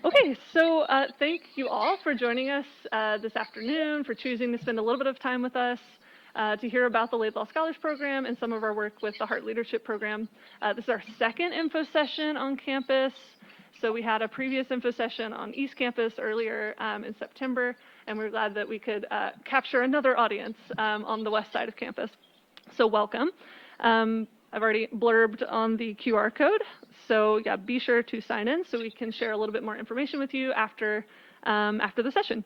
Okay, so thank you all for joining us this afternoon, for choosing to spend a little bit of time with us to hear about the Laidlaw Scholars Program and some of our work with the Hart Leadership Program. This is our second info session on campus. So we had a previous info session on East Campus earlier in September, and we're glad that we could capture another audience on the west side of campus. So welcome. I've already blurbed on the QR code, so yeah, be sure to sign in so we can share a little bit more information with you after the session.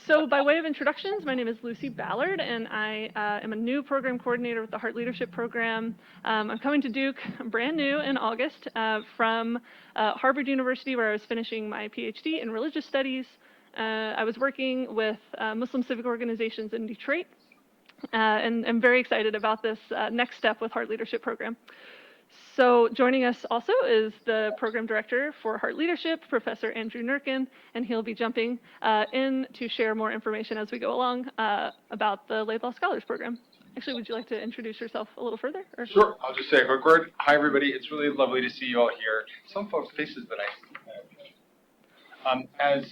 So by way of introductions, my name is Lucy Ballard, and I am a new program coordinator with the Hart Leadership Program. I'm coming to Duke brand new in August from Harvard University, where I was finishing my PhD in religious studies. I was working with Muslim civic organizations in Detroit, and I'm very excited about this next step with Hart Leadership Program. So joining us also is the program director for Hart Leadership, Professor Andrew Nurkin, and he'll be jumping in to share more information as we go along about the Laidlaw Scholars Program. Actually, would you like to introduce yourself a little further? Or? Sure, I'll just say a quick word. Hi, everybody. It's really lovely to see you all here. Some folks' faces that as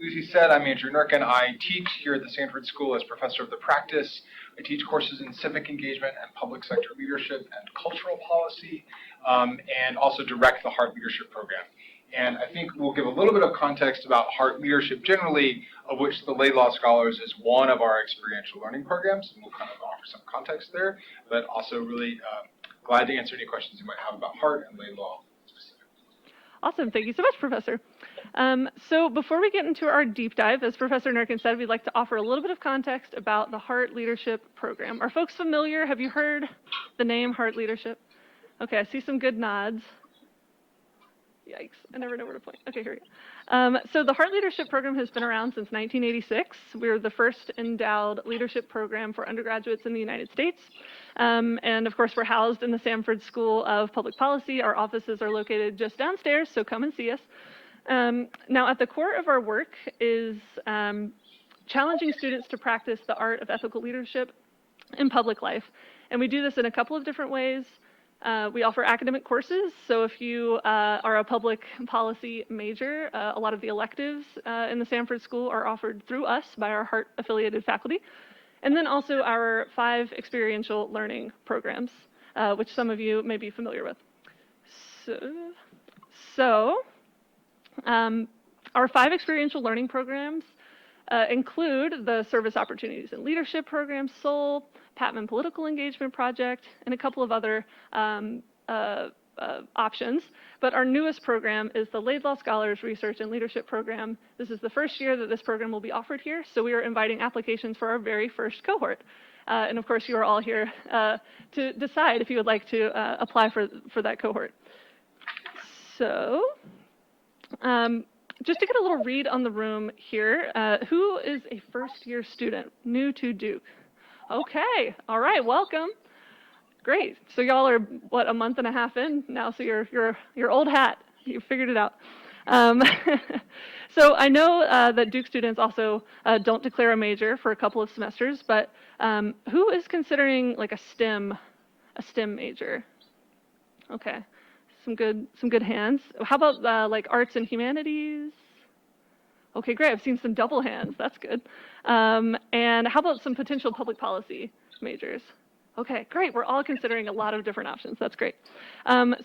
Lucy said, I'm Andrew Nurkin. I teach here at the Sanford School as professor of the practice. I teach courses in civic engagement and public sector leadership and cultural policy, and also direct the Hart Leadership Program. And I think we'll give a little bit of context about Hart Leadership generally, of which the Laidlaw Scholars is one of our experiential learning programs, and we'll kind of offer some context there, but also really glad to answer any questions you might have about Hart and Laidlaw specifically. Awesome. Thank you so much, Professor. So before we get into our deep dive, as Professor Nurkin said, we'd like to offer a little bit of context about the Hart Leadership Program. Are folks familiar? Have you heard the name Hart Leadership? Okay, I see some good nods. Yikes, I never know where to point. Okay, here we go. So the Hart Leadership Program has been around since 1986. We're the first endowed leadership program for undergraduates in the United States. And of course, we're housed in the Sanford School of Public Policy. Our offices are located just downstairs, so come and see us. Now, at the core of our work is challenging students to practice the art of ethical leadership in public life. And we do this in a couple of different ways. We offer academic courses, so if you are a public policy major, a lot of the electives in the Sanford School are offered through us by our Hart-affiliated faculty. And then also our 5 experiential learning programs, which some of you may be familiar with. So our 5 experiential learning programs include the Service Opportunities and Leadership Program, SOUL, Patman Political Engagement Project, and a couple of other options. But our newest program is the Laidlaw Scholars Research and Leadership Program. This is the first year that this program will be offered here, so we are inviting applications for our very first cohort. And of course, you are all here to decide if you would like to apply for that cohort. So, just to get a little read on the room here, who is a first-year student, new to Duke? Okay, all right, welcome. Great. So y'all are what, a month and a half in now? So you're old hat. You figured it out. So I know that Duke students also don't declare a major for a couple of semesters, but who is considering like a STEM major? Okay, some good hands. How about like arts and humanities? Okay, great. I've seen some double hands. That's good. And how about some potential public policy majors? Okay, great. We're all considering a lot of different options. That's great.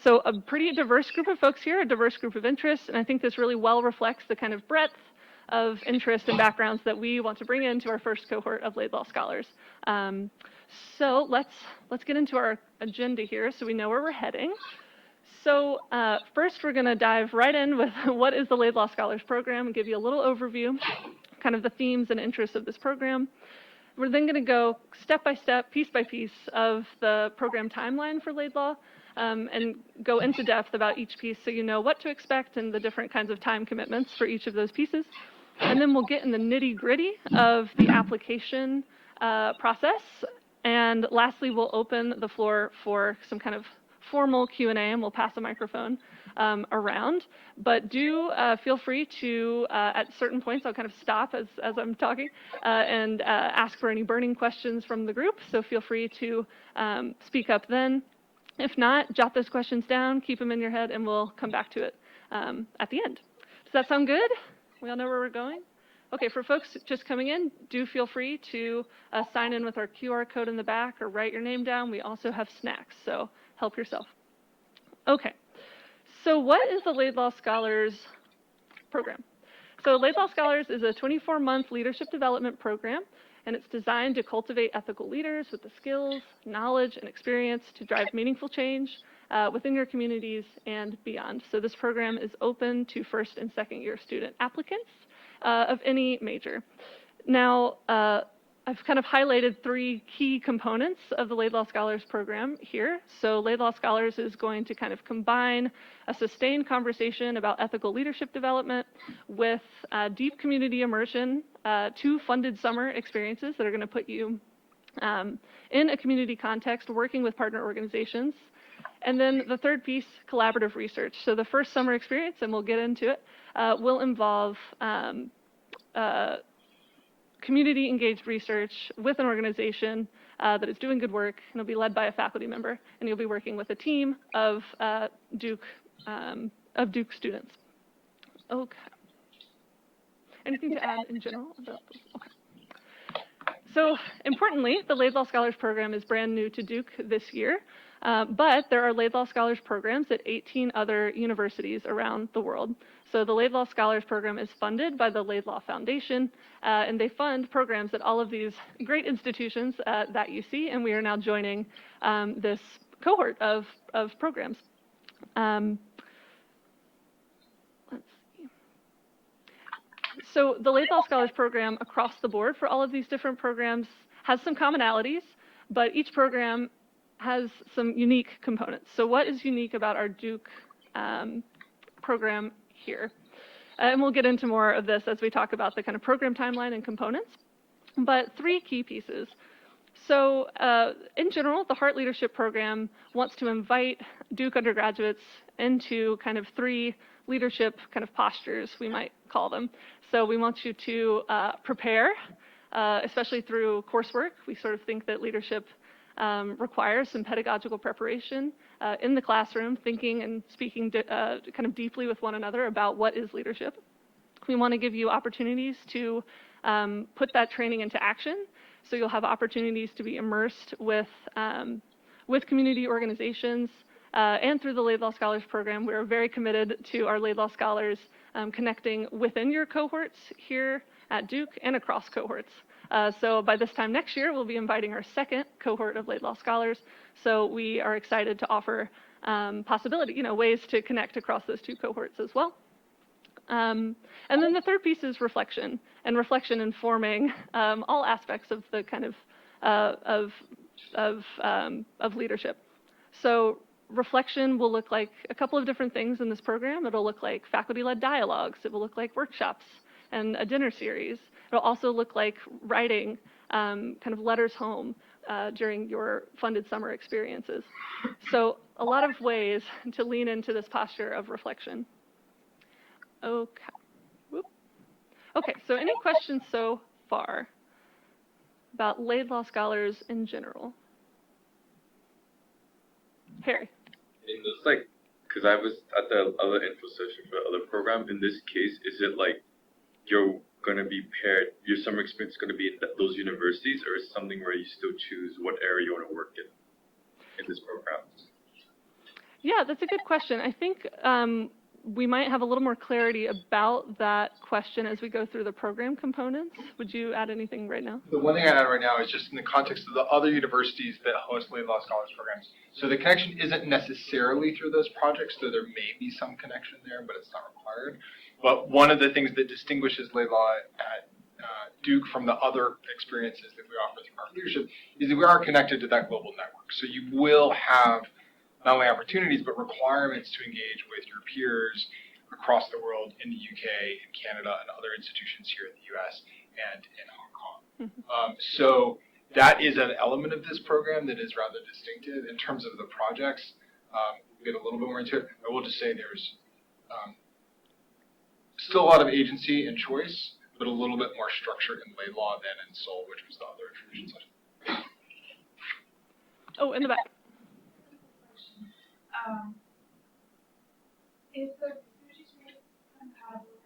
So a pretty diverse group of folks here, a diverse group of interests, and I think this really well reflects the kind of breadth of interest and backgrounds that we want to bring into our first cohort of Laidlaw Scholars. So let's get into our agenda here so we know where we're heading. So first, we're going to dive right in with what is the Laidlaw Scholars Program and give you a little overview, kind of the themes and interests of this program. We're then going to go step by step, piece by piece of the program timeline for Laidlaw and go into depth about each piece so you know what to expect and the different kinds of time commitments for each of those pieces. And then we'll get in the nitty-gritty of the application process. And lastly, we'll open the floor for some kind of formal Q&A, and we'll pass a microphone around. But do feel free to, at certain points, I'll kind of stop as I'm talking and ask for any burning questions from the group. So feel free to speak up then. If not, jot those questions down, keep them in your head, and we'll come back to it at the end. Does that sound good? We all know where we're going? Okay, for folks just coming in, do feel free to sign in with our QR code in the back or write your name down. We also have snacks, so help yourself. Okay, so what is the Laidlaw Scholars program? So Laidlaw Scholars is a 24-month leadership development program, and it's designed to cultivate ethical leaders with the skills, knowledge, and experience to drive meaningful change within your communities and beyond. So this program is open to first and second year student applicants of any major. Now, I've kind of highlighted 3 key components of the Laidlaw Scholars program here. So Laidlaw Scholars is going to kind of combine a sustained conversation about ethical leadership development with deep community immersion, 2 funded summer experiences that are going to put you in a community context working with partner organizations. And then the third piece, collaborative research. So the first summer experience, and we'll get into it, will involve community engaged research with an organization that is doing good work, and it'll be led by a faculty member, and you'll be working with a team of Duke students. Okay. Anything to add in general about this? Okay. So importantly, the Laidlaw Scholars Program is brand new to Duke this year, but there are Laidlaw Scholars programs at 18 other universities around the world. So the Laidlaw Scholars Program is funded by the Laidlaw Foundation, and they fund programs at all of these great institutions that you see, and we are now joining this cohort of programs. So the Laidlaw Scholars Program across the board for all of these different programs has some commonalities, but each program has some unique components. So what is unique about our Duke program here? And we'll get into more of this as we talk about the kind of program timeline and components, but 3 key pieces. So in general, the Hart Leadership Program wants to invite Duke undergraduates into kind of 3 leadership kind of postures, we might call them. So we want you to prepare, especially through coursework. We sort of think that leadership requires some pedagogical preparation in the classroom, thinking and speaking kind of deeply with one another about what is leadership. We want to give you opportunities to put that training into action. So you'll have opportunities to be immersed with community organizations, and through the Laidlaw Scholars Program. We're very committed to our Laidlaw Scholars connecting within your cohorts here at Duke and across cohorts. So by this time next year, we'll be inviting our 2nd cohort of Laidlaw Scholars. So we are excited to offer ways to connect across those 2 cohorts as well. And then the third piece is reflection, and reflection informing all aspects of the kind of leadership. So reflection will look like a couple of different things in this program. It'll look like faculty-led dialogues. It will look like workshops and a dinner series. It'll also look like writing kind of letters home during your funded summer experiences. So a lot of ways to lean into this posture of reflection. Okay. Whoop. Okay, so any questions so far about Laidlaw Scholars in general? Harry. In this, like, because I was at the other info session for the other program, in this case, is it like you're going to be paired, your summer experience is going to be in those universities, or is it something where you still choose what area you want to work in this program? Yeah, that's a good question. I think we might have a little more clarity about that question as we go through the program components. Would you add anything right now? The one thing I'd add right now is just in the context of the other universities that host Laidlaw Scholars programs. So the connection isn't necessarily through those projects, though there may be some connection there, but it's not required. But one of the things that distinguishes Laidlaw at Duke from the other experiences that we offer through our leadership is that we are connected to that global network. So you will have not only opportunities, but requirements to engage with your peers across the world in the UK, in Canada, and other institutions here in the US and in Hong Kong. Mm-hmm. So that is an element of this program that is rather distinctive. In terms of the projects, we'll get a little bit more into it. I will just say there's still a lot of agency and choice, but a little bit more structure in Laidlaw than in Seoul, which was the other introduction session. Oh, in the back. Is the research experience compatible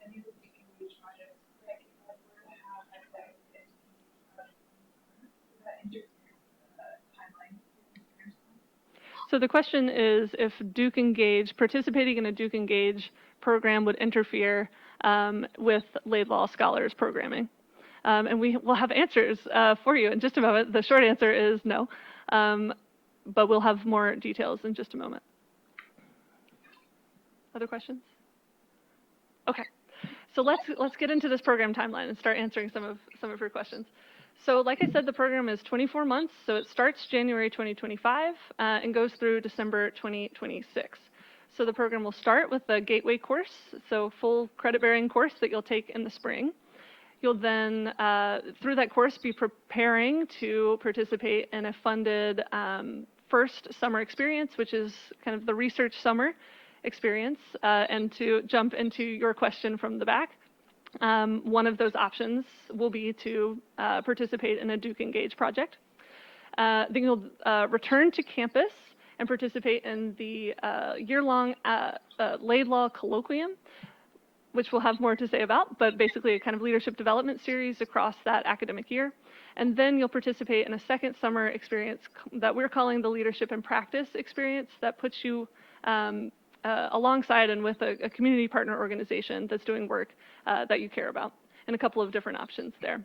So the question is if Duke Engage, participating in a Duke Engage program would interfere with Laidlaw Scholars programming. And we will have answers for you in just a moment. The short answer is no, but we'll have more details in just a moment. Other questions? Okay, so let's get into this program timeline and start answering some of your questions. So like I said, the program is 24 months, so it starts January 2025 and goes through December 2026. So the program will start with the Gateway course, so full credit-bearing course that you'll take in the spring. You'll then, through that course, be preparing to participate in a funded first summer experience, which is kind of the research summer experience. And to jump into your question from the back, one of those options will be to participate in a Duke Engage project. Then you'll return to campus and participate in the year-long Laidlaw Colloquium, which we'll have more to say about, but basically a kind of leadership development series across that academic year. And then you'll participate in a second summer experience that we're calling the Leadership and Practice experience that puts you alongside and with a community partner organization that's doing work that you care about, and a couple of different options there.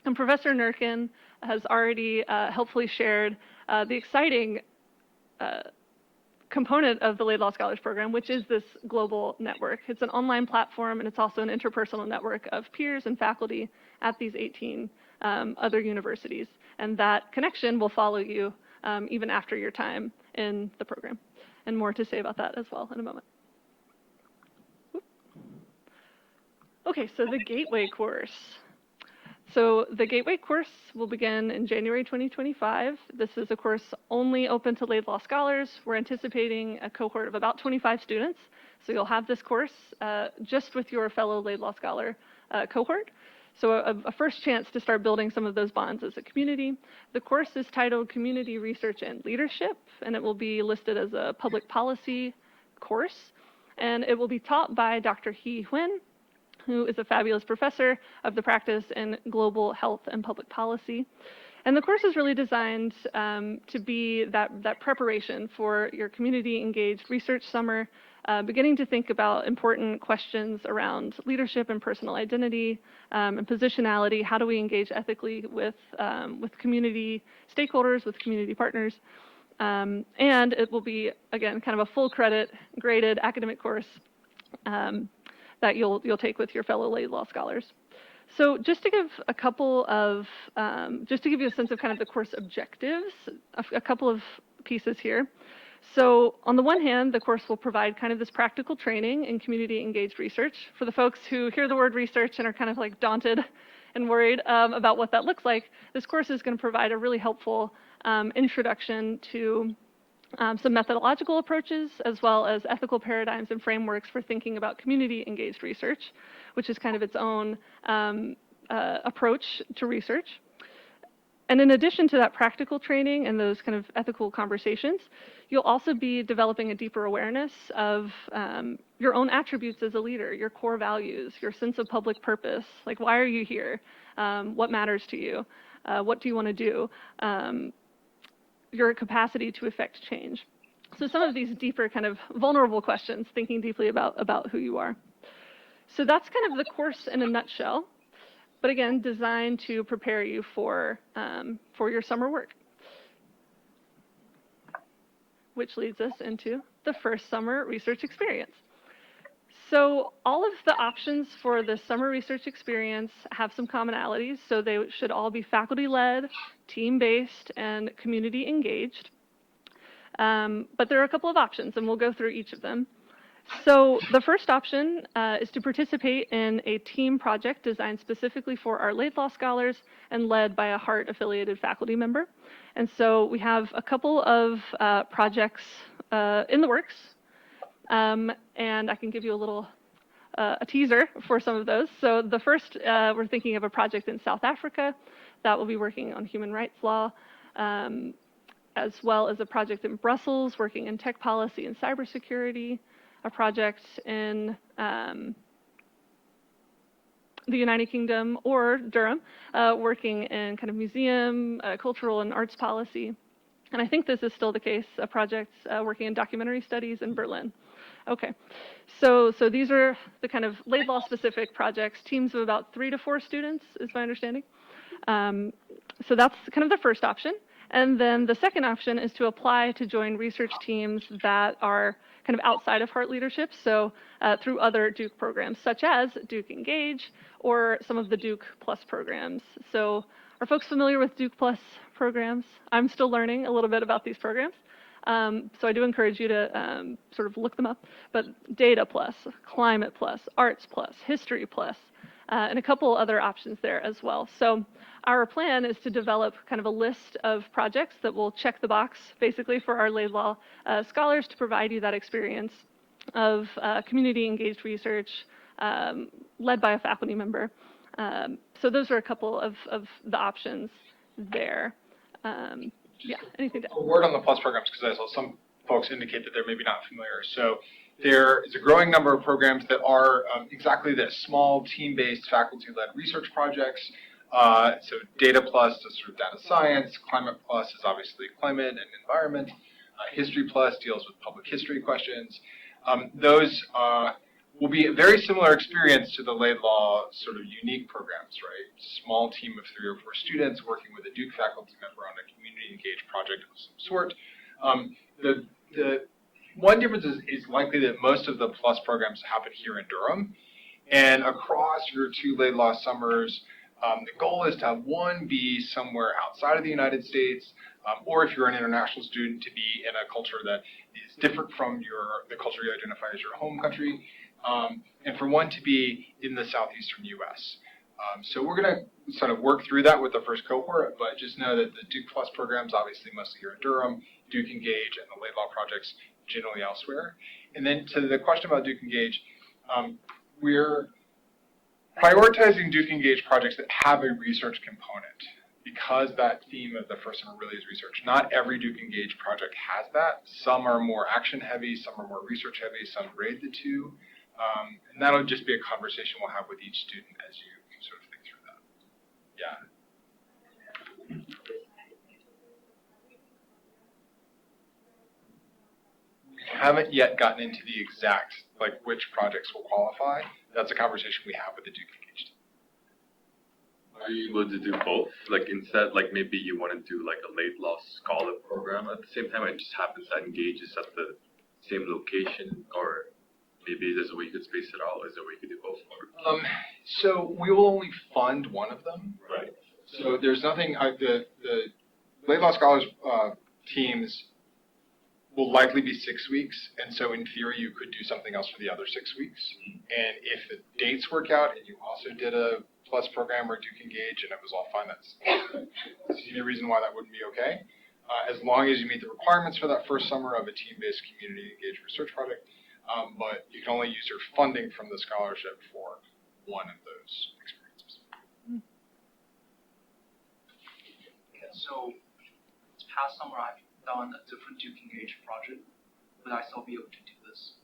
And Professor Nurkin has already helpfully shared the exciting component of the Laidlaw Scholars Program, which is this global network. It's an online platform, and it's also an interpersonal network of peers and faculty at these 18 other universities. And that connection will follow you even after your time in the program. And more to say about that as well in a moment. Okay, so the Gateway course. So the Gateway course will begin in January 2025. This is a course only open to Laidlaw Scholars. We're anticipating a cohort of about 25 students. So you'll have this course just with your fellow Laidlaw Scholar cohort. So a first chance to start building some of those bonds as a community. The course is titled Community Research and Leadership, and it will be listed as a public policy course. And it will be taught by Dr. He Huynh, who is a fabulous professor of the practice in global health and public policy. And the course is really designed to be that preparation for your community-engaged research summer, beginning to think about important questions around leadership and personal identity and positionality. How do we engage ethically with community stakeholders, with community partners? And it will be, again, kind of a full credit graded academic course that you'll take with your fellow Laidlaw Scholars. So just to give a couple of, just to give you a sense of kind of the course objectives, a couple of pieces here. So on the one hand, the course will provide kind of this practical training in community engaged research. For the folks who hear the word research and are kind of like daunted and worried about what that looks like, this course is going to provide a really helpful introduction to some methodological approaches, as well as ethical paradigms and frameworks for thinking about community-engaged research, which is kind of its own approach to research. And in addition to that practical training and those kind of ethical conversations, you'll also be developing a deeper awareness of your own attributes as a leader, your core values, your sense of public purpose, like why are you here, what matters to you, what do you want to do, your capacity to affect change. So some of these deeper kind of vulnerable questions, thinking deeply about who you are. So that's kind of the course in a nutshell, but again, designed to prepare you for your summer work. Which leads us into the first summer research experience. So all of the options for the summer research experience have some commonalities. So they should all be faculty-led, team-based, and community-engaged. But there are a couple of options, and we'll go through each of them. So the first option is to participate in a team project designed specifically for our Laidlaw Scholars and led by a Hart-affiliated faculty member. And so we have a couple of projects in the works. And I can give you a little a teaser for some of those. So the first, we're thinking of a project in South Africa that will be working on human rights law, as well as a project in Brussels working in tech policy and cybersecurity, a project in the United Kingdom or Durham, working in kind of museum, cultural and arts policy, And I think this is still the case, a project working in documentary studies in Berlin. Okay, so these are the kind of Laidlaw specific projects, teams of about 3 to 4 students is my understanding. So that's kind of the first option. And then the second option is to apply to join research teams that are kind of outside of Hart leadership, so through other Duke programs, such as Duke Engage or some of the Duke Plus programs. So are folks familiar with Duke Plus programs? I'm still learning a little bit about these programs. So I do encourage you to sort of look them up. But Data Plus, Climate Plus, Arts Plus, History Plus, and a couple other options there as well. So our plan is to develop kind of a list of projects that will check the box basically for our Laidlaw scholars to provide you that experience of community engaged research led by a faculty member. So those are a couple of the options there. Yeah, anything to add? A word on the PLUS programs, because I saw some folks indicate that they're maybe not familiar. So there is a growing number of programs that are exactly this, small team-based faculty-led research projects. So Data Plus is sort of data science, Climate Plus is obviously climate and environment, History Plus deals with public history questions. Those will be a very similar experience to the Laidlaw sort of unique programs, right? Small team of 3 or 4 students working with a Duke faculty member on a community engaged project of some sort. The one difference is likely that most of the PLUS programs happen here in Durham, and across your 2 Laidlaw summers, the goal is to have one be somewhere outside of the United States, or if you're an international student, to be in a culture that is different from the culture you identify as your home country, and for one to be in the southeastern U.S. So we're going to sort of work through that with the first cohort, but just know that the Duke Plus programs, obviously mostly here in Durham, Duke Engage, and the Laidlaw projects generally elsewhere. And then to the question about Duke Engage, we're prioritizing Duke Engage projects that have a research component, because that theme of the first summer really is research. Not every Duke Engage project has that. Some are more action heavy, some are more research heavy, some grade the two. And that'll just be a conversation we'll have with each student as you sort of think through that. Yeah. We haven't yet gotten into the exact, like, which projects will qualify. That's a conversation we have with the Duke Engage team. Are you able to do both? Like instead, like maybe you want to do like a Laidlaw Scholar program at the same time, it just happens that Engage is at the same location, or maybe there's a way you could space it out. Is there a way you could do both? So we will only fund one of them. Right. So there's nothing, the Laidlaw Scholars teams will likely be 6 weeks, and so in theory you could do something else for the other 6 weeks. And if the dates work out and you also did a PLUS program or Duke Engage and it was all fine, that's any reason why that wouldn't be okay. As long as you meet the requirements for that first summer of a team-based community engaged research project, but you can only use your funding from the scholarship for one of those experiences. Okay, so this past summer I've done a different Duke Engage project. Would I still be able to do this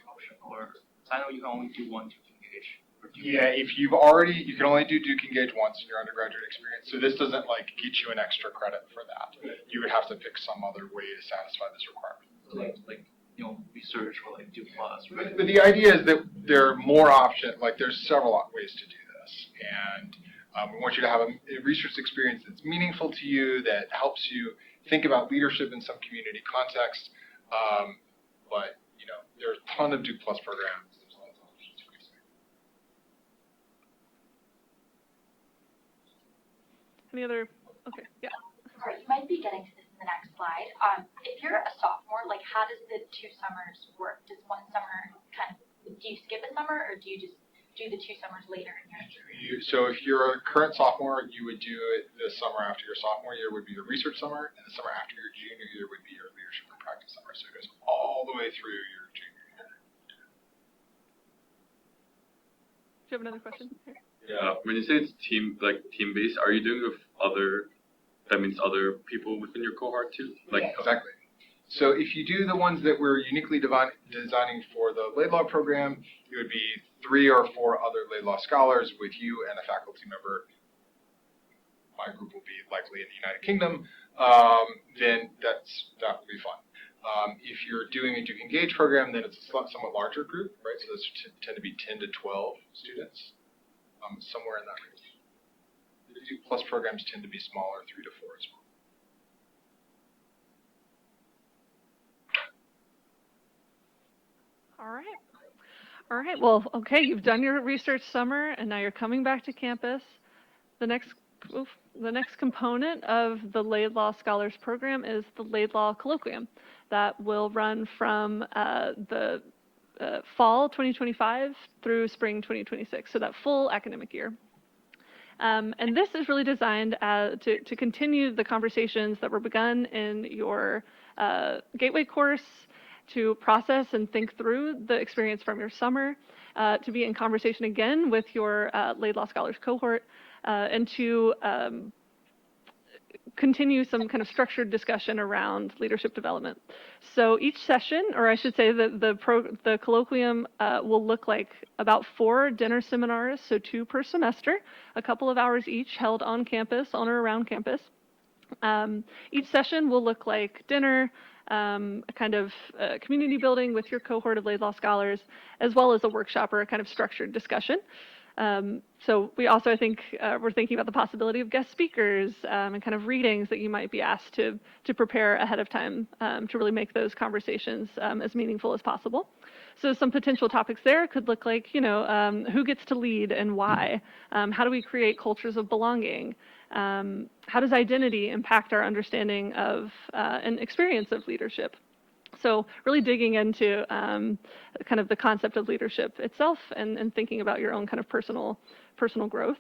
option? Or, because I know you can only do one Duke Engage. Yeah, if you've already, you can only do Duke Engage once in your undergraduate experience, so this doesn't like get you an extra credit for that. You would have to pick some other way to satisfy this requirement. So like you know, research or like Duke Plus, right? But the idea is that there are more options, like there's several ways to do this, and we want you to have a research experience that's meaningful to you, that helps you think about leadership in some community context. But you know, there are a ton of Duke Plus programs. There's lots of options. Any other? Okay, yeah. Sorry, you might be getting to this in the next slide. If you're a sophomore, like how does the 2 summers work? Does one summer do you skip a summer, or do you just do the 2 summers later in your? So if you're a current sophomore, you would do it the summer after your sophomore year would be your research summer, and the summer after your junior year would be your leadership and practice summer. So it goes all the way through your junior year. Do you have another question? Here? Yeah. When you say it's team-based, are you doing it with other? That means other people within your cohort too? Like Exactly. So if you do the ones that we're uniquely designing for the Laidlaw program, it would be 3 or 4 other Laidlaw scholars with you and a faculty member my group will be likely in the United Kingdom, then that would be fun. If you're doing a Duke Engage program, then it's a somewhat larger group, right? So those tend to be 10 to 12 students, somewhere in that range. The Duke Plus programs tend to be smaller, 3 to 4 as well. All right. Well, okay, you've done your research summer, and now you're coming back to campus. The next component of the Laidlaw Scholars Program is the Laidlaw Colloquium that will run from the fall 2025 through spring 2026, so that full academic year. And this is really designed to continue the conversations that were begun in your Gateway course, to process and think through the experience from your summer, to be in conversation again with your Laidlaw Scholars cohort, and to continue some kind of structured discussion around leadership development. So each session, or I should say the colloquium will look like about 4 dinner seminars, so 2 per semester, a couple of hours each, held on campus, on or around campus. Each session will look like dinner, a kind of community building with your cohort of Laidlaw scholars, as well as a workshop or a kind of structured discussion. So we also, I think, we're thinking about the possibility of guest speakers and kind of readings that you might be asked to prepare ahead of time to really make those conversations as meaningful as possible. So some potential topics there could look like, who gets to lead and why? How do we create cultures of belonging? How does identity impact our understanding of and experience of leadership? So really digging into kind of the concept of leadership itself and thinking about your own kind of personal growth.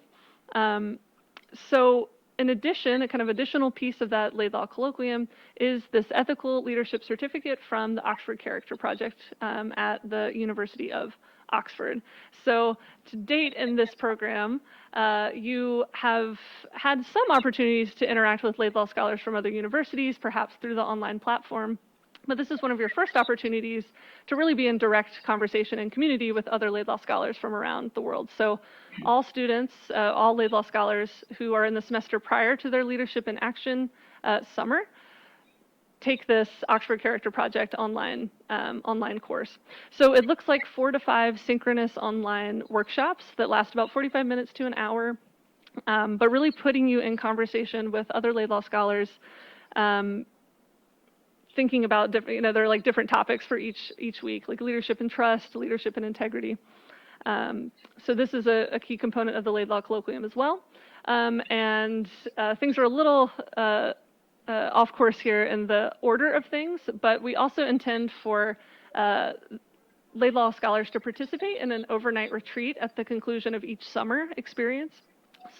So in addition, a kind of additional piece of that Laidlaw colloquium is this ethical leadership certificate from the Oxford Character Project at the University of Oxford. So to date in this program, you have had some opportunities to interact with Laidlaw scholars from other universities, perhaps through the online platform. But this is one of your first opportunities to really be in direct conversation and community with other Laidlaw scholars from around the world. So all students, all Laidlaw scholars who are in the semester prior to their Leadership in Action summer, take this Oxford Character Project online course. So it looks like 4 to 5 synchronous online workshops that last about 45 minutes to an hour, but really putting you in conversation with other Laidlaw scholars, thinking about different, there are like different topics for each week, like leadership and trust, leadership and integrity. So this is a key component of the Laidlaw colloquium as well. And things are a little off course here in the order of things, but we also intend for Laidlaw scholars to participate in an overnight retreat at the conclusion of each summer experience.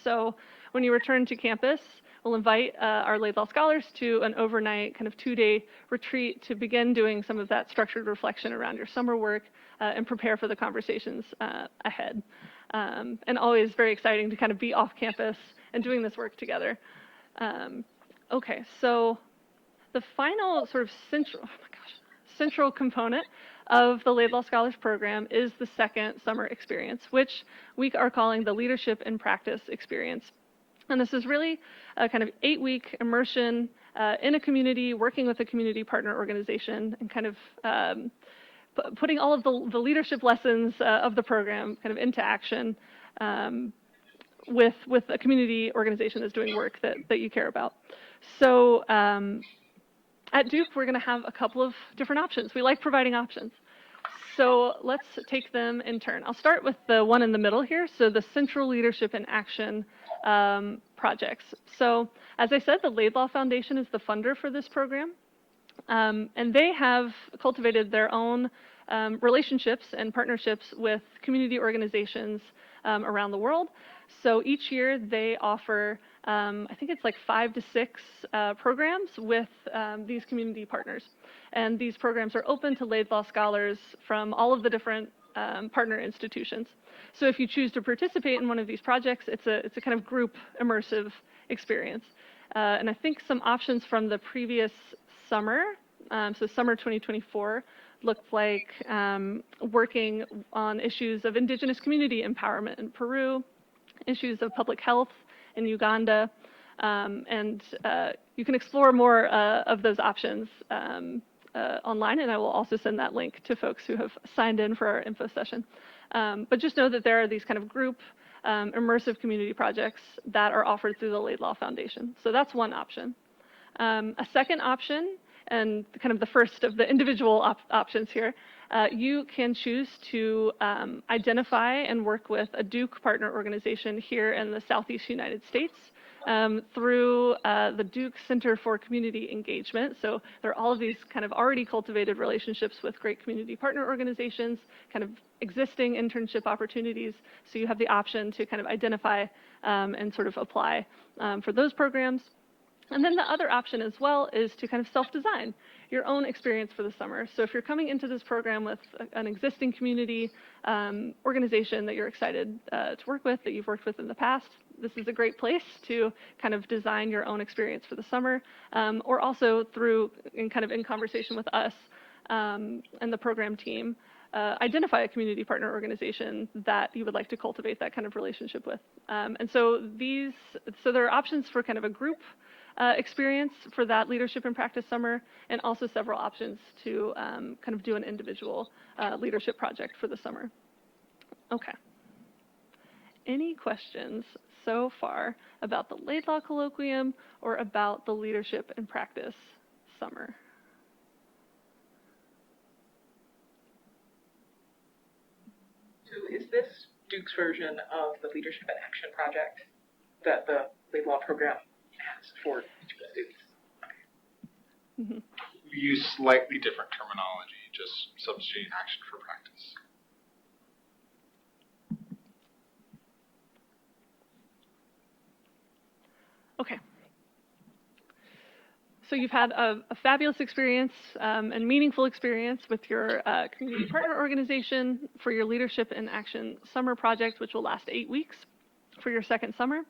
So when you return to campus, we'll invite our Laidlaw scholars to an overnight kind of 2-day retreat to begin doing some of that structured reflection around your summer work and prepare for the conversations ahead. And always very exciting to kind of be off campus and doing this work together. Okay, so the final sort of central component of the Laidlaw Scholars Program is the second summer experience, which we are calling the Leadership in Practice experience. And this is really a kind of 8-week immersion in a community, working with a community partner organization, and kind of putting all of the leadership lessons of the program kind of into action with a community organization that's doing work that you care about. So at Duke, we're going to have a couple of different options. We like providing options. So let's take them in turn. I'll start with the one in the middle here, so the Central Leadership in Action projects. So as I said, the Laidlaw Foundation is the funder for this program, and they have cultivated their own relationships and partnerships with community organizations around the world. So each year they offer, I think it's like 5 to 6 programs with these community partners. And these programs are open to Laidlaw scholars from all of the different partner institutions. So if you choose to participate in one of these projects, it's a kind of group immersive experience. And I think some options from the previous summer, so summer 2024, looked like working on issues of indigenous community empowerment in Peru, issues of public health in Uganda, And you can explore more of those options online, and I will also send that link to folks who have signed in for our info session. But just know that there are these kind of group immersive community projects that are offered through the Laidlaw Foundation. So that's one option. A second option, and kind of the first of the individual options here, you can choose to identify and work with a Duke partner organization here in the Southeast United States through the Duke Center for Community Engagement. So there are all of these kind of already cultivated relationships with great community partner organizations, kind of existing internship opportunities. So you have the option to kind of identify and sort of apply for those programs. And then the other option as well is to kind of self-design your own experience for the summer. So if you're coming into this program with an existing community organization that you're excited to work with, that you've worked with in the past, this is a great place to kind of design your own experience for the summer, or also through, in conversation with us and the program team, identify a community partner organization that you would like to cultivate that kind of relationship with. And so there are options for kind of a group experience for that leadership and practice summer, and also several options to kind of do an individual leadership project for the summer. Okay. Any questions so far about the Laidlaw Colloquium or about the leadership and practice summer? So is this Duke's version of the Leadership and Action Project that the Laidlaw program has for each of the students? Mm-hmm. We use slightly different terminology, just substituting action for practice. Okay. So you've had a fabulous experience and meaningful experience with your community partner organization for your Leadership in Action summer project, which will last 8 weeks for your second summer.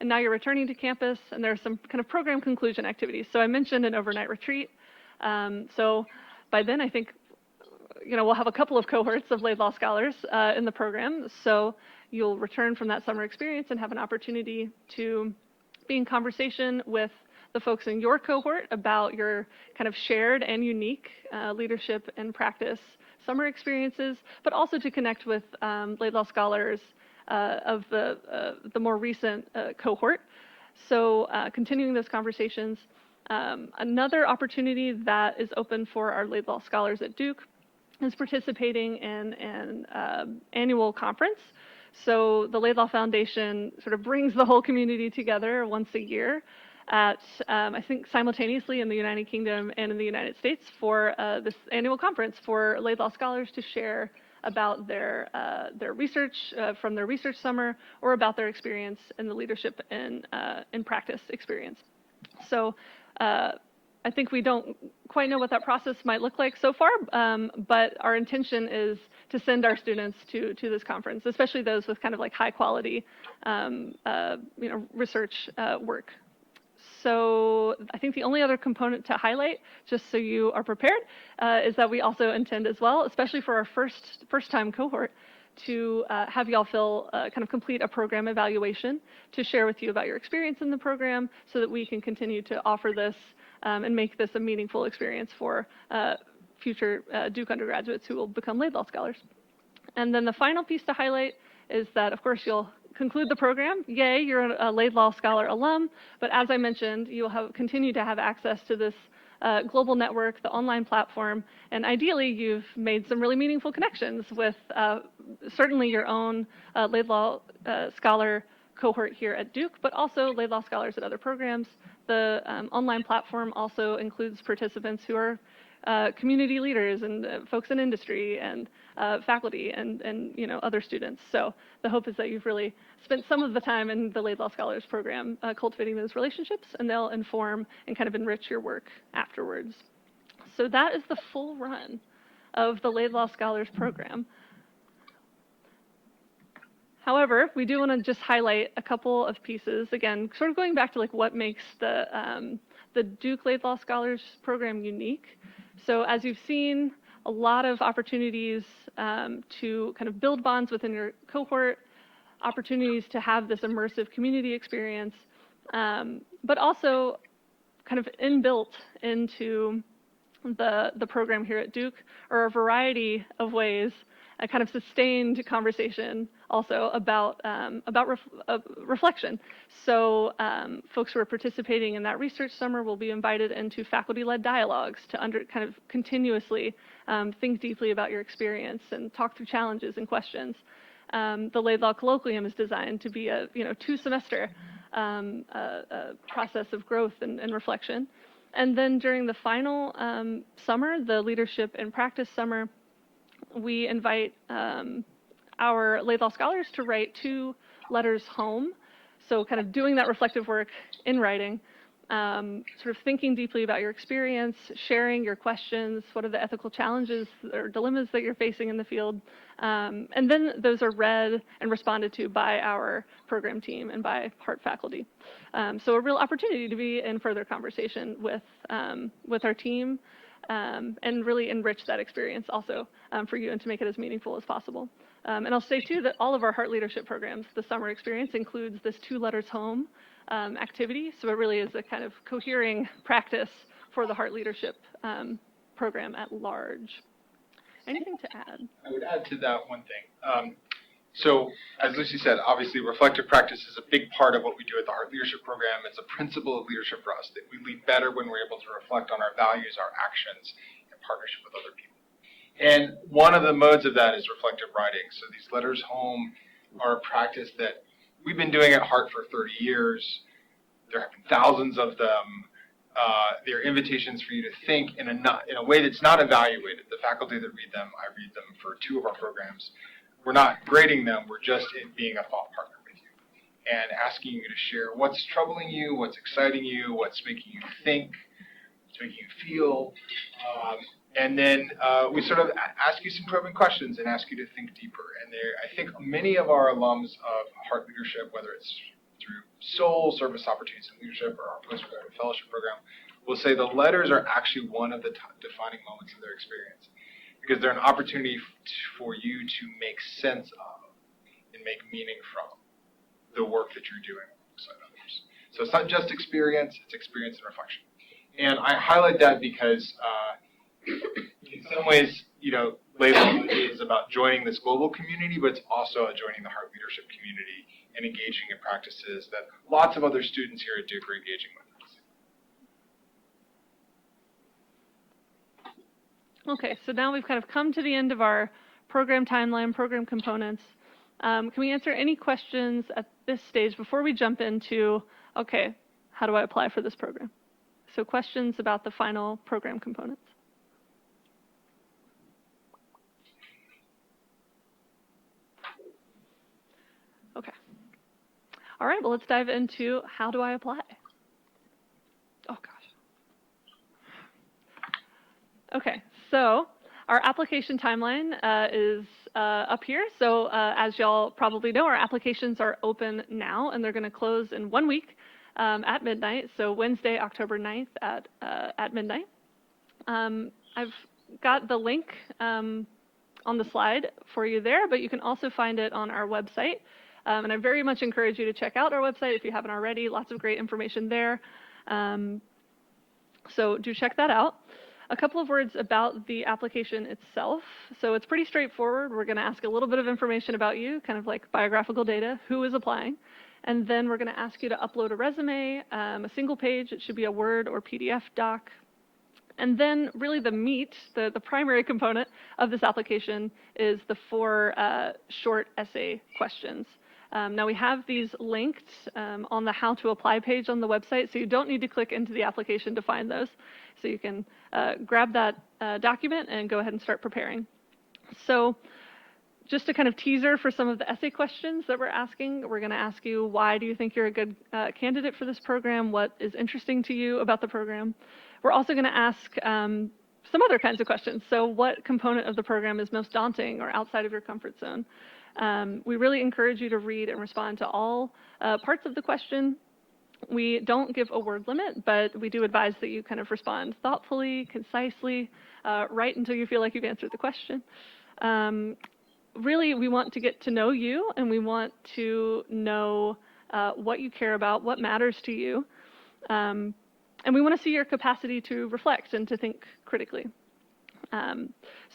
And now you're returning to campus, and there are some kind of program conclusion activities. So I mentioned an overnight retreat. So by then, I think we'll have a couple of cohorts of Laidlaw scholars in the program. So you'll return from that summer experience and have an opportunity to be in conversation with the folks in your cohort about your kind of shared and unique leadership and practice summer experiences, but also to connect with Laidlaw scholars of the more recent cohort. So continuing those conversations. Another opportunity that is open for our Laidlaw scholars at Duke is participating in an annual conference. So the Laidlaw Foundation sort of brings the whole community together once a year at, I think, simultaneously in the United Kingdom and in the United States for this annual conference for Laidlaw scholars to share about their research from their research summer, or about their experience in the leadership and practice experience. So I think we don't quite know what that process might look like so far, but our intention is to send our students to this conference, especially those with kind of like high quality research work. So I think the only other component to highlight, just so you are prepared, is that we also intend as well, especially for our first time cohort, to have y'all kind of complete a program evaluation to share with you about your experience in the program, so that we can continue to offer this and make this a meaningful experience for future Duke undergraduates who will become Laidlaw scholars. And then the final piece to highlight is that, of course, you'll conclude the program. Yay, you're a Laidlaw Scholar alum, but as I mentioned, you'll continue to have access to this global network, the online platform, and ideally you've made some really meaningful connections with certainly your own Laidlaw Scholar cohort here at Duke, but also Laidlaw scholars at other programs. The online platform also includes participants who are community leaders and folks in industry and faculty and other students. So the hope is that you've really spent some of the time in the Laidlaw Scholars program cultivating those relationships, and they'll inform and kind of enrich your work afterwards. So that is the full run of the Laidlaw Scholars program. However, we do want to just highlight a couple of pieces, again, sort of going back to like what makes the Duke Laidlaw Scholars program unique. So as you've seen, a lot of opportunities to kind of build bonds within your cohort, opportunities to have this immersive community experience, But also kind of inbuilt into the program here at Duke are a variety of ways, a kind of sustained conversation also about reflection. So folks who are participating in that research summer will be invited into faculty-led dialogues to kind of continuously think deeply about your experience and talk through challenges and questions. The Laidlaw Colloquium is designed to be a 2-semester process of growth and reflection. And then during the final summer, the Leadership and Practice Summer, we invite our Laidlaw scholars to write 2 letters home. So kind of doing that reflective work in writing, sort of thinking deeply about your experience, sharing your questions, what are the ethical challenges or dilemmas that you're facing in the field. And then those are read and responded to by our program team and by Hart faculty. So a real opportunity to be in further conversation with our team and really enrich that experience also for you and to make it as meaningful as possible. And I'll say too that all of our Hart leadership programs, the summer experience includes this 2 letters home activity. So it really is a kind of cohering practice for the Hart leadership program at large. Anything to add? I would add to that one thing. So as Lucy said, obviously reflective practice is a big part of what we do at the Hart Leadership Program. It's a principle of leadership for us, that we lead better when we're able to reflect on our values, our actions, in partnership with other people. And one of the modes of that is reflective writing. So these letters home are a practice that we've been doing at Hart for 30 years. There have been thousands of them. They're invitations for you to think in a way that's not evaluated. The faculty that read them, I read them for 2 of our programs. We're not grading them, we're just being a thought partner with you and asking you to share what's troubling you, what's exciting you, what's making you think, what's making you feel. And then we sort of ask you some probing questions and ask you to think deeper. And I think many of our alums of Hart Leadership, whether it's through SOL, Service Opportunities in Leadership, or our postgraduate fellowship program, will say the letters are actually one of the defining moments of their experience, because they're an opportunity for you to make sense of and make meaning from the work that you're doing alongside others. So it's not just experience, it's experience and reflection. And I highlight that because in some ways, Laidlaw is about joining this global community, but it's also joining the Hart Leadership community and engaging in practices that lots of other students here at Duke are engaging with. Okay, so now we've kind of come to the end of our program timeline, program components. Can we answer any questions at this stage before we jump into, okay, how do I apply for this program? So questions about the final program components. Okay. All right, well, let's dive into how do I apply? Oh, gosh. Okay, so our application timeline is up here. So as y'all probably know, our applications are open now, and they're going to close in 1 week at midnight. So Wednesday, October 9th at midnight. I've got the link on the slide for you there, but you can also find it on our website. And I very much encourage you to check out our website if you haven't already. Lots of great information there. So do check that out. A couple of words about the application itself. So it's pretty straightforward. We're going to ask a little bit of information about you, kind of like biographical data, who is applying. And then we're going to ask you to upload a resume, a single page. It should be a Word or PDF doc. And then really the meat, the primary component of this application is the 4 short essay questions. Now we have these linked on the How to Apply page on the website, so you don't need to click into the application to find those. So you can grab that document and go ahead and start preparing. So just a kind of teaser for some of the essay questions that we're asking. We're going to ask you, why do you think you're a good candidate for this program? What is interesting to you about the program? We're also going to ask some other kinds of questions. So what component of the program is most daunting or outside of your comfort zone? We really encourage you to read and respond to all parts of the question. We don't give a word limit, but we do advise that you kind of respond thoughtfully, concisely, right until you feel like you've answered the question. Really, we want to get to know you, and we want to know what you care about, what matters to you. And we want to see your capacity to reflect and to think critically.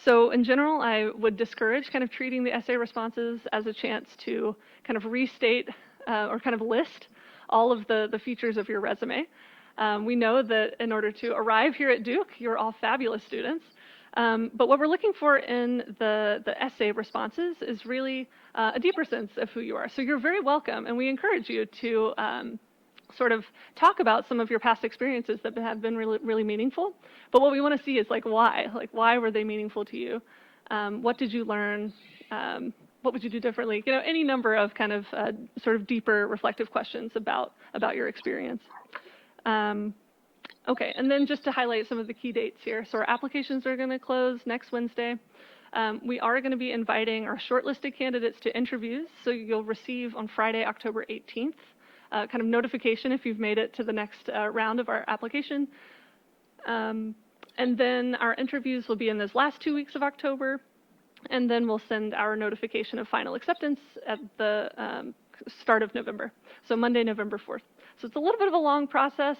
So in general, I would discourage kind of treating the essay responses as a chance to kind of restate or kind of list all of the features of your resume. We know that in order to arrive here at Duke, you're all fabulous students. But what we're looking for in the essay responses is really a deeper sense of who you are. So you're very welcome, and we encourage you to sort of talk about some of your past experiences that have been really, really meaningful. But what we want to see is like why were they meaningful to you? What did you learn? What would you do differently? You know, any number of kind of sort of deeper reflective questions about your experience. Okay, and then just to highlight some of the key dates here. So our applications are going to close next Wednesday. We are going to be inviting our shortlisted candidates to interviews. So you'll receive on Friday, October 18th, kind of notification if you've made it to the next round of our application. And then our interviews will be in those last 2 weeks of October. And then we'll send our notification of final acceptance at the start of November. So Monday, November 4th. So it's a little bit of a long process,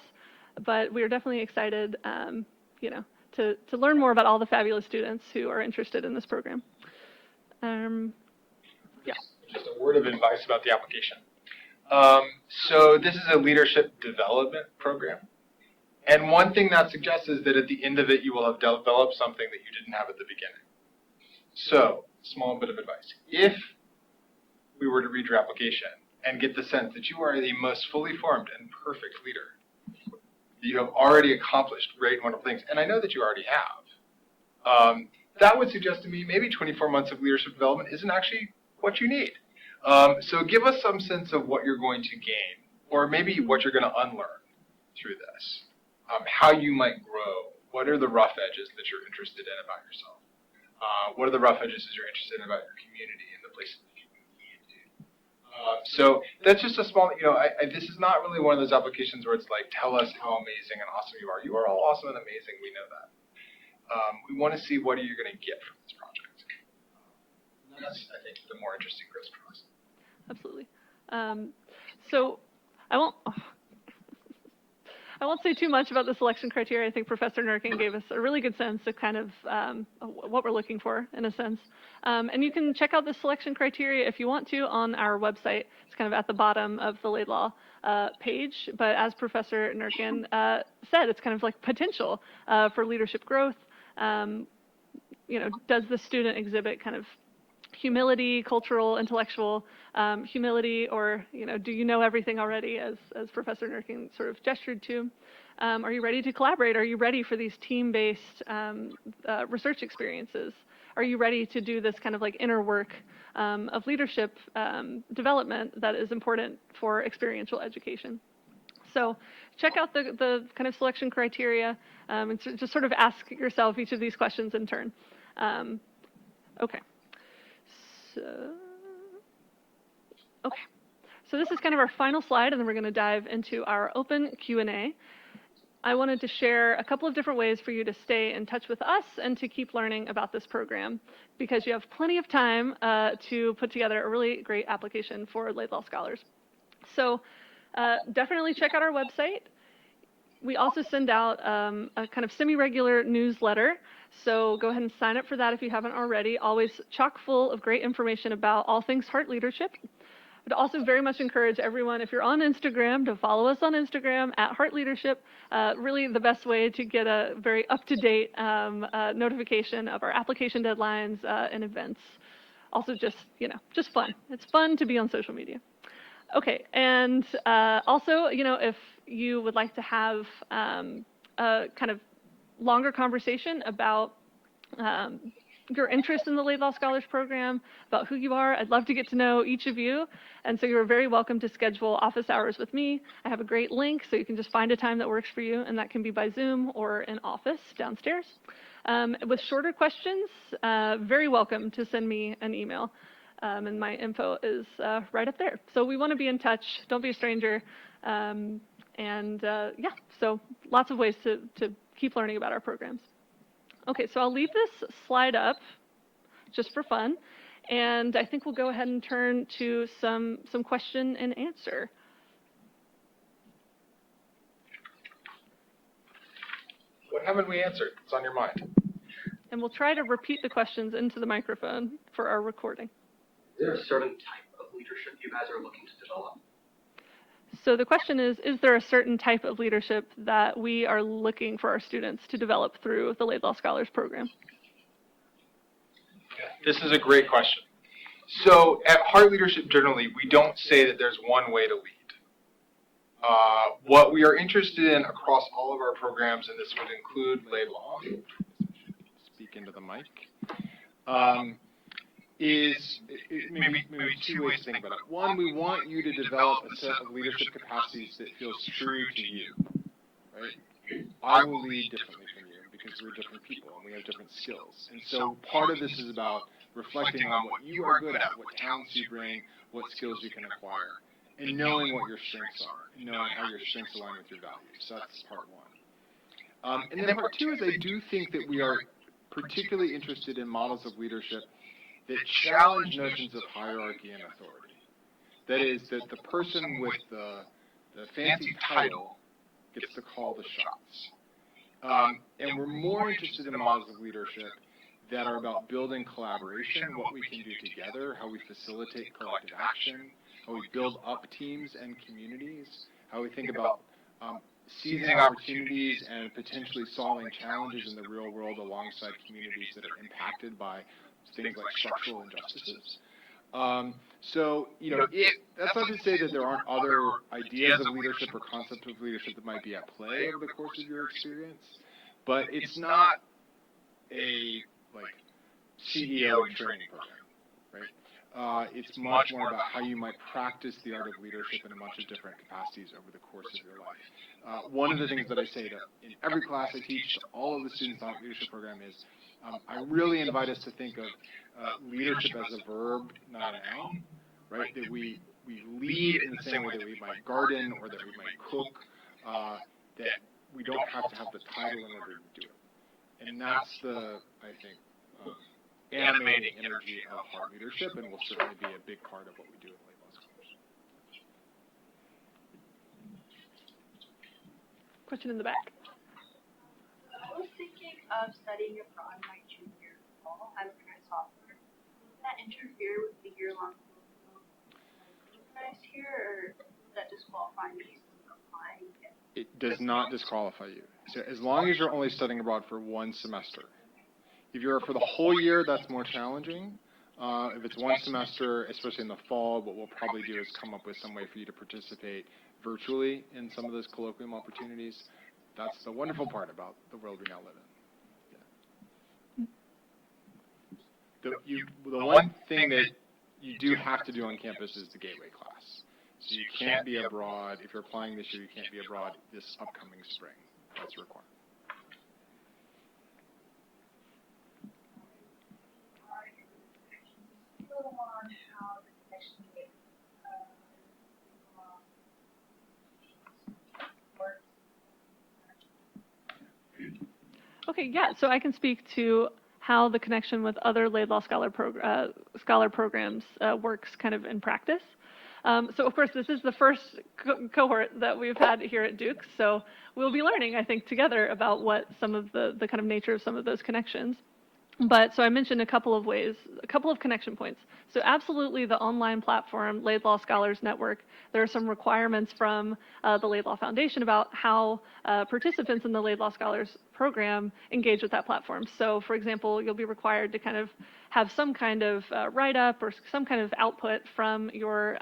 but we are definitely excited, you know, to learn more about all the fabulous students who are interested in this program. Yeah. Just a word of advice about the application. So this is a leadership development program. And one thing that suggests is that at the end of it, you will have developed something that you didn't have at the beginning. So, small bit of advice. If we were to read your application and get the sense that you are the most fully formed and perfect leader, that you have already accomplished great and wonderful things, and I know that you already have, that would suggest to me maybe 24 months of leadership development isn't actually what you need. So give us some sense of what you're going to gain, or maybe what you're going to unlearn through this, how you might grow. What are the rough edges that you're interested in about yourself? What are the rough edges that you're interested in about your community and the places that you can be into? So that's just a small, you know, this is not really one of those applications where it's like, tell us how amazing and awesome you are. You are all awesome and amazing, we know that. We want to see what are you going to get from this project. That's, I think, the more interesting growth process. Absolutely. So I won't say too much about the selection criteria. I think Professor Nurkin gave us a really good sense of kind of what we're looking for, in a sense. And you can check out the selection criteria if you want to on our website. It's kind of at the bottom of the Laidlaw page. But as Professor Nurkin said, it's kind of like potential for leadership growth. You know, does the student exhibit kind of humility, cultural, intellectual humility, or, you know, do you know everything already, as Professor Nurkin sort of gestured to? Are you ready to collaborate? Are you ready for these team-based research experiences? Are you ready to do this kind of like inner work of leadership development that is important for experiential education? So check out the kind of selection criteria and just sort of ask yourself each of these questions in turn. Okay. So this is kind of our final slide, and then we're going to dive into our open Q&A. I wanted to share a couple of different ways for you to stay in touch with us and to keep learning about this program, because you have plenty of time to put together a really great application for Laidlaw Scholars. So definitely check out our website. We also send out a kind of semi-regular newsletter, so go ahead and sign up for that if you haven't already. Always chock full of great information about all things Hart leadership. But also very much encourage everyone, if you're on Instagram, to follow us on Instagram at Hart Leadership. Really the best way to get a very up-to-date notification of our application deadlines and events. Also just, you know, just fun. It's fun to be on social media. Okay, and also, you know, if you would like to have a kind of longer conversation about your interest in the Laidlaw Scholars Program, about who you are, I'd love to get to know each of you. And so you're very welcome to schedule office hours with me. I have a great link, so you can just find a time that works for you, and that can be by Zoom or in office downstairs. With shorter questions, very welcome to send me an email. And my info is right up there. So we want to be in touch. Don't be a stranger. Yeah, so lots of ways to keep learning about our programs. Okay, so I'll leave this slide up just for fun. And I think we'll go ahead and turn to some question and answer. What haven't we answered? What's on your mind? And we'll try to repeat the questions into the microphone for our recording. Is there a certain type of leadership you guys are looking to develop? So the question is there a certain type of leadership that we are looking for our students to develop through the Laidlaw Scholars Program? This is a great question. So at Hart Leadership generally, we don't say that there's one way to lead. What we are interested in across all of our programs, and this would include Laidlaw, speak into the mic, is maybe two ways to think about it. One, we want you to develop a set of leadership capacities that feels true to you, right? I will lead differently from you because we're different people and we have different skills. And so part of this is about reflecting on what you are good at, what talents you bring, what skills you can acquire, and knowing what your strengths are, and knowing how your strengths align with your values. So that's part one. And then part two is I do think that we are particularly interested in models of leadership that challenge notions of hierarchy and authority. That is, that the person with the fancy title gets to call the shots. And we're more interested in models of leadership that are about building collaboration, what we can do together, how we facilitate collective action, how we build up teams and communities, how we think about seizing opportunities and potentially solving challenges in the real world alongside communities that are impacted by things like structural injustices. So, that's not to say that there aren't other ideas of leadership or concepts of leadership that might be at play over the course of your experience, but it's not a CEO training program, right? It's much more about how you might practice the art of leadership in a bunch of different capacities over the course of your life. One of the things that I say in every class I teach to all of the students on the leadership program is I really invite us to think of leadership as a verb, not a noun, right? That we lead in the same way that we might garden or that we might cook, that we don't have to have the title in order to do it. And that's the, I think, animating energy of Hart Leadership, and will certainly be a big part of what we do at Laidlaw Scholars. Question in the back. I was thinking of studying abroad my junior fall. I'm a current sophomore. Does that interfere with the year-long organized here, or does that disqualify me from applying? It does not disqualify you. So as long as you're only studying abroad for one semester. If you're for the whole year, that's more challenging. If it's one semester, especially in the fall, what we'll probably do is come up with some way for you to participate virtually in some of those colloquium opportunities. That's the wonderful part about the world we now live in. The one thing that you do have to do on campus is the gateway class. So you can't be abroad. If you're applying this year, you can't be abroad this upcoming spring. That's required. On how the connection works. Okay, yeah, so I can speak to how the connection with other Laidlaw scholar programs works kind of in practice. So of course, this is the first cohort that we've had here at Duke, so we'll be learning, I think, together about what some of the kind of nature of some of those connections. But so I mentioned a couple of ways, a couple of connection points. So absolutely the online platform, Laidlaw Scholars Network, there are some requirements from the Laidlaw Foundation about how participants in the Laidlaw Scholars program engage with that platform. So for example, you'll be required to kind of have some kind of write-up or some kind of output from your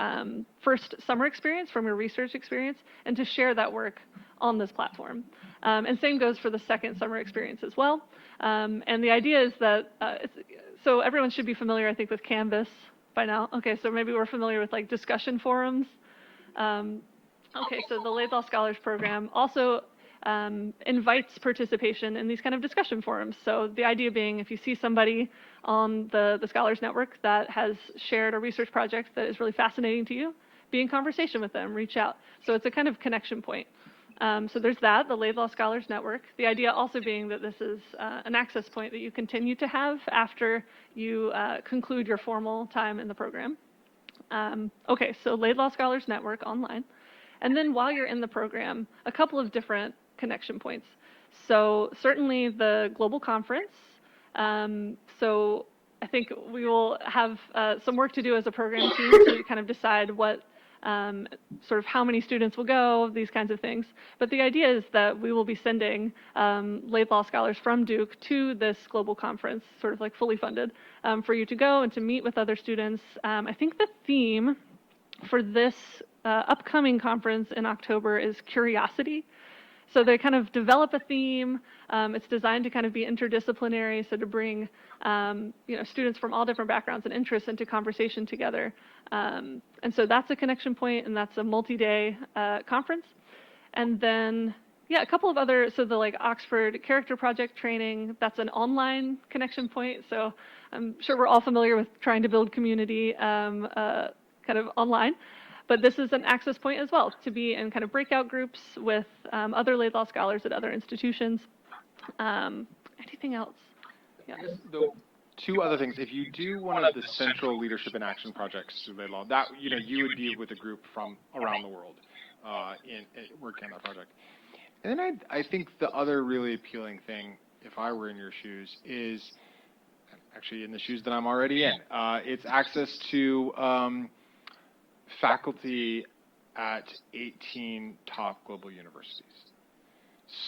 first summer experience, from your research experience, and to share that work on this platform. And same goes for the second summer experience as well. And the idea is that, so everyone should be familiar, I think, with Canvas by now. Okay, so maybe we're familiar with like discussion forums. Okay, so the Laidlaw Scholars Program also invites participation in these kind of discussion forums. So the idea being, if you see somebody on the Scholars Network that has shared a research project that is really fascinating to you, be in conversation with them, reach out. So it's a kind of connection point. So there's that, the Laidlaw Scholars Network. The idea also being that this is an access point that you continue to have after you conclude your formal time in the program. Okay, so Laidlaw Scholars Network online. And then while you're in the program, a couple of different connection points. So certainly the global conference. So I think we will have some work to do as a program team to kind of decide what sort of how many students will go, these kinds of things. But the idea is that we will be sending Laidlaw scholars from Duke to this global conference, sort of like fully funded, for you to go and to meet with other students. I think the theme for this upcoming conference in October is curiosity. So they kind of develop a theme. It's designed to kind of be interdisciplinary, so to bring students from all different backgrounds and interests into conversation together. And so that's a connection point, and that's a multi-day conference. And then, yeah, a couple of other, so the like Oxford Character Project training, that's an online connection point. So I'm sure we're all familiar with trying to build community kind of online. But this is an access point as well, to be in kind of breakout groups with other Laidlaw scholars at other institutions. Anything else? Yeah. I guess the two other things, if you do one of the central leadership and action projects through Laidlaw, that you would be with a group from around the world in working on that project. And then I think the other really appealing thing, if I were in your shoes, is actually in the shoes that I'm already in. It's access to faculty at 18 top global universities.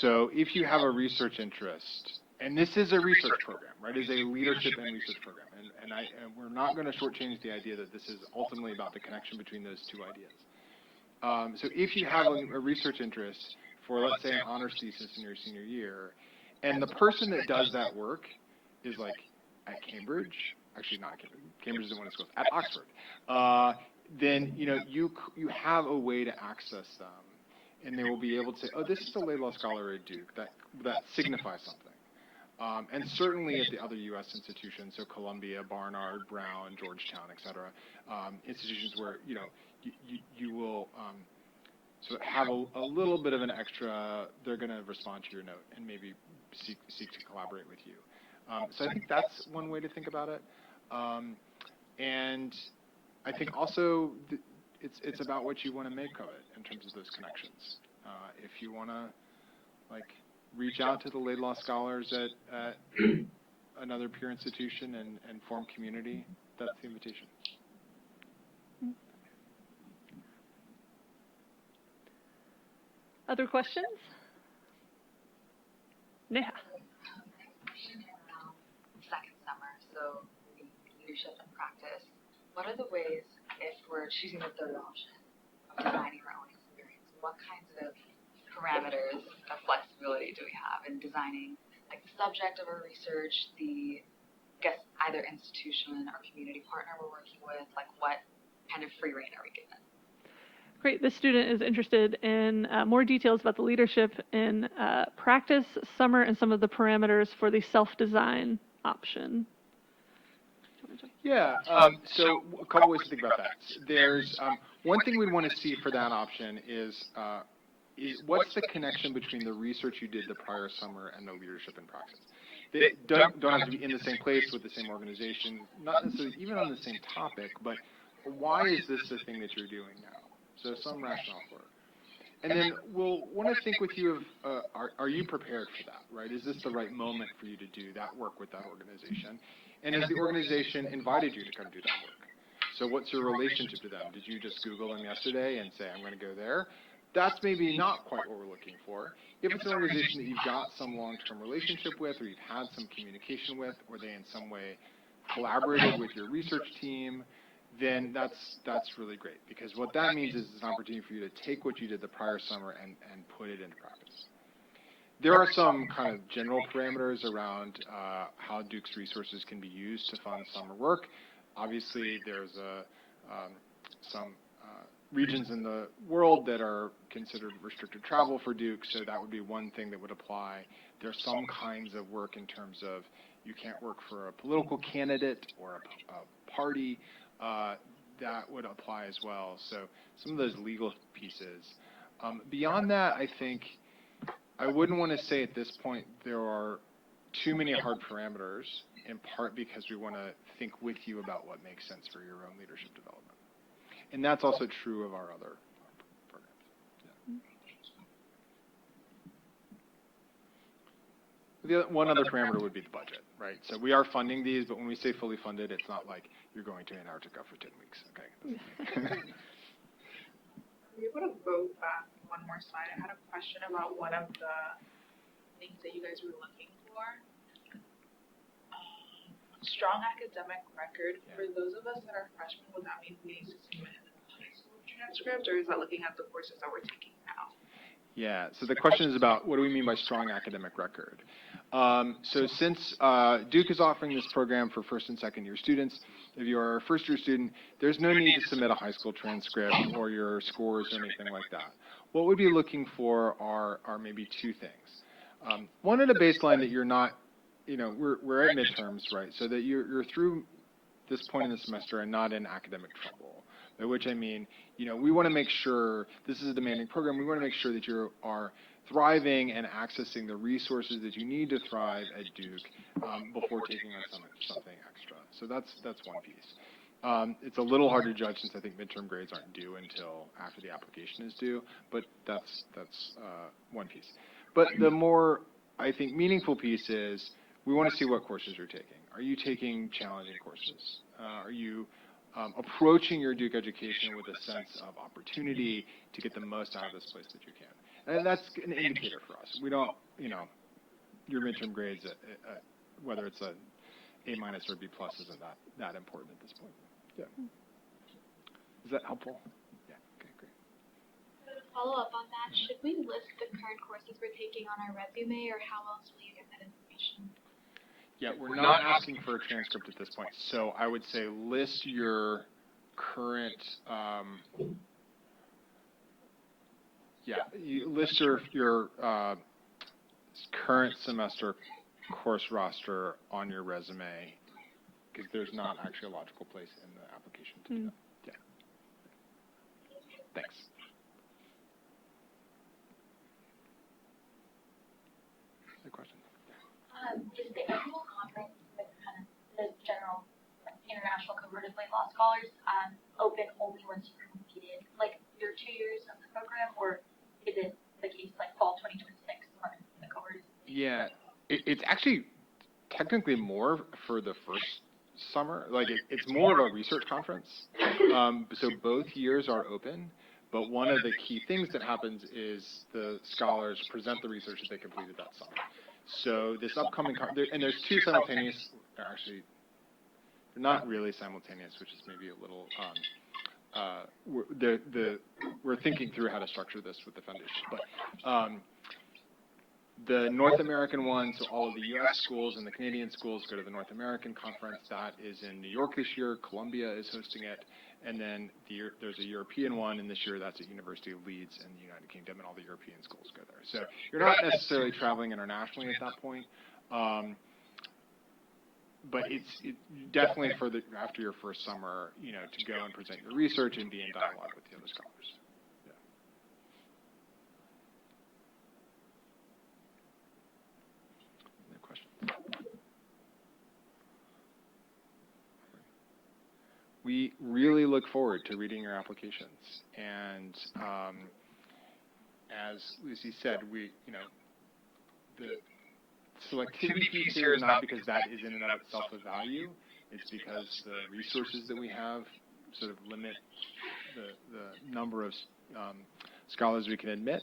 So if you have a research interest, and this is a research program, right? It's a leadership and research program, and we're not going to shortchange the idea that this is ultimately about the connection between those two ideas. So if you have a research interest for, let's say, an honors thesis in your senior year, and the person that does that work is like at Cambridge, actually not Cambridge, Cambridge is the one that's at Oxford, then you have a way to access them, and they will be able to say, oh, this is a Laidlaw scholar at Duke. That signifies something. And certainly at the other U.S. institutions, so Columbia, Barnard, Brown, Georgetown, et cetera, institutions where you will sort of have a little bit of an extra. They're going to respond to your note and maybe seek to collaborate with you. So I think that's one way to think about it. And I think also it's about what you want to make of it in terms of those connections. If you want to reach out to the Laidlaw scholars at another peer institution and form community, that's the invitation. Other questions? Neha. Second summer, so leadership and practice. What are the ways, if we're choosing the third option of designing our own experience, what kinds of parameters of flexibility do we have in designing the subject of our research, either institution or community partner we're working with, what kind of free rein are we given? Great. This student is interested in more details about the leadership in practice, summer, and some of the parameters for the self-design option. Yeah, so a couple ways to think about that. There's one thing we'd want to see for that option is what's the connection between the research you did the prior summer and the leadership in practice? They don't have to be in the same place with the same organization, not necessarily even on the same topic, but why is this the thing that you're doing now? So some rationale for it. And then we'll want to think with you of, are you prepared for that, right? Is this the right moment for you to do that work with that organization? And has the organization invited you to come do that work? So what's your relationship to them? Did you just Google them yesterday and say, I'm going to go there? That's maybe not quite what we're looking for. If it's an organization that you've got some long-term relationship with, or you've had some communication with, or they in some way collaborated with your research team, then that's really great, because what that means is it's an opportunity for you to take what you did the prior summer and put it into practice. There are some kind of general parameters around how Duke's resources can be used to fund summer work. Obviously, there's some regions in the world that are considered restricted travel for Duke, so that would be one thing that would apply. There's some kinds of work in terms of you can't work for a political candidate or a party. That would apply as well. So some of those legal pieces. Beyond that, I think I wouldn't want to say at this point there are too many hard parameters, in part because we want to think with you about what makes sense for your own leadership development. And that's also true of our other programs. Yeah. One other parameter would be the budget, right? So we are funding these, but when we say fully funded, it's not like you're going to Antarctica for 10 weeks, okay? Are you able to go back one more slide? I had a question about one of the things that you guys were looking for. Strong academic record. Yeah. For those of us that are freshmen, would that mean we need to submit a high school transcript, or is that looking at the courses that we're taking now? Yeah, so the question is about what do we mean by strong academic record? So since Duke is offering this program for first and second year students, if you're a first year student, there's no need to submit a high school transcript or your scores or anything like that. What we'd be looking for are maybe two things. One at a baseline that you're not, we're at midterms, right? So that you're through this point in the semester and not in academic trouble. By which I mean, we want to make sure, this is a demanding program, we want to make sure that you are thriving and accessing the resources that you need to thrive at Duke before taking on something extra. So that's one piece. It's a little hard to judge since I think midterm grades aren't due until after the application is due, but that's one piece. But the more, I think, meaningful piece is we want to see what courses you're taking. Are you taking challenging courses? Are you approaching your Duke education with a sense of opportunity to get the most out of this place that you can? And that's an indicator for us. We don't, your midterm grades, whether it's a A- or B+ isn't that important at this point. Yeah. Is that helpful? Yeah, okay, great. To follow up on that, should we list the current courses we're taking on our resume, or how else will you get that information? Yeah, we're not asking for a transcript at this point. So I would say list your current, you list your current semester course roster on your resume, because there's not actually a logical place in the application to do that. Yeah. Thanks. Any questions? Is the annual conference with kind of the general international cohort of Laidlaw scholars open only once you've completed like your 2 years of the program, or is it the case like fall 2026 when the cohort is? Yeah, it's actually technically more for the first summer. Like it's more of a research conference. So both years are open. But one of the key things that happens is the scholars present the research that they completed that summer. So this upcoming, and there's two simultaneous, actually, they're not really simultaneous, which is maybe a little, we're thinking through how to structure this with the foundation. But the North American one, so all of the U.S. schools and the Canadian schools go to the North American conference. That is in New York this year. Columbia is hosting it. And then there's a European one, and this year that's at University of Leeds in the United Kingdom, and all the European schools go there. So you're not necessarily traveling internationally at that point, but it's definitely for after your first summer, to go and present your research and be in dialogue with the other scholars. Yeah. Any questions? We really look forward to reading your applications, and as Lucy said, the selectivity piece here is not because that is in and of itself a value. It's because the resources that we have sort of limit the number of scholars we can admit.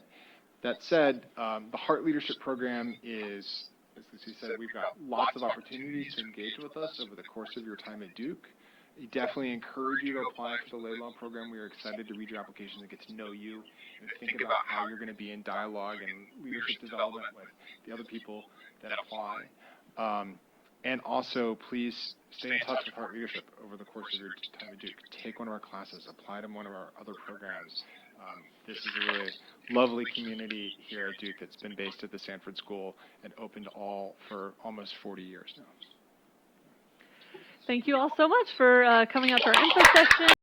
That said, the Hart Leadership Program is, as Lucy said, we've got lots of opportunities to engage with us over the course of your time at Duke. We definitely encourage you to apply for the Laidlaw program. We are excited to read your application and get to know you and think about how you're going to be in dialogue and leadership development with the other people that apply. And also, please stay in touch with Hart Leadership over the course of your time at Duke. Take one of our classes. Apply to one of our other programs. This is a really lovely community here at Duke that's been based at the Sanford School and open to all for almost 40 years now. Thank you all so much for coming out to our info session.